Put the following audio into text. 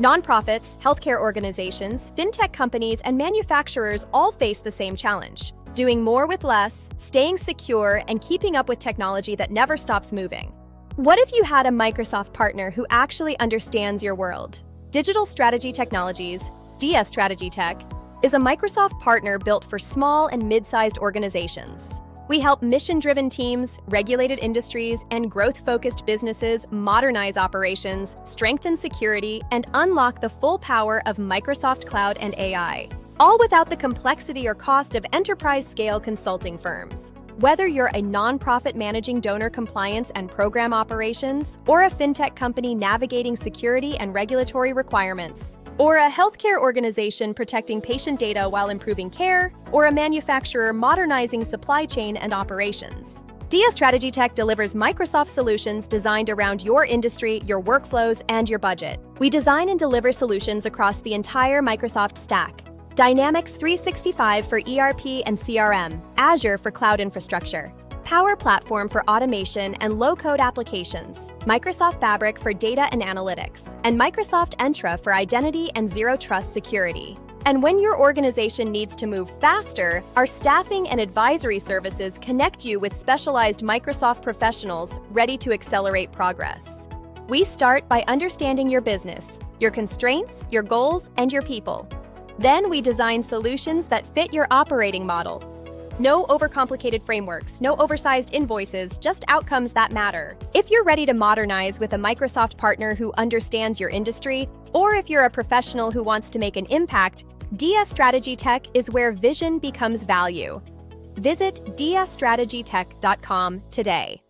Nonprofits, healthcare organizations, FinTech companies, and manufacturers all face the same challenge: doing more with less, staying secure, and keeping up with technology that never stops moving. What if you had a Microsoft partner who actually understands your world? Digital Strategy Technologies, DStrategyTech, is a Microsoft partner built for small and mid-sized organizations. We help mission-driven teams, regulated industries, and growth-focused businesses modernize operations, strengthen security, and unlock the full power of Microsoft Cloud and AI, all without the complexity or cost of enterprise-scale consulting firms. Whether you're a nonprofit managing donor compliance and program operations, or a FinTech company navigating security and regulatory requirements, or a healthcare organization protecting patient data while improving care, or a manufacturer modernizing supply chain and operations, DStrategyTech delivers Microsoft solutions designed around your industry, your workflows, and your budget. We design and deliver solutions across the entire Microsoft stack: Dynamics 365 for ERP and CRM, Azure for cloud infrastructure, Power Platform for automation and low-code applications, Microsoft Fabric for data and analytics, and Microsoft Entra for identity and zero-trust security. And when your organization needs to move faster, our staffing and advisory services connect you with specialized Microsoft professionals ready to accelerate progress. We start by understanding your business, your constraints, your goals, and your people. Then we design solutions that fit your operating model. No overcomplicated frameworks, no oversized invoices, just outcomes that matter. If you're ready to modernize with a Microsoft partner who understands your industry, or if you're a professional who wants to make an impact, DStrategyTech is where vision becomes value. Visit DStrategyTech.com today.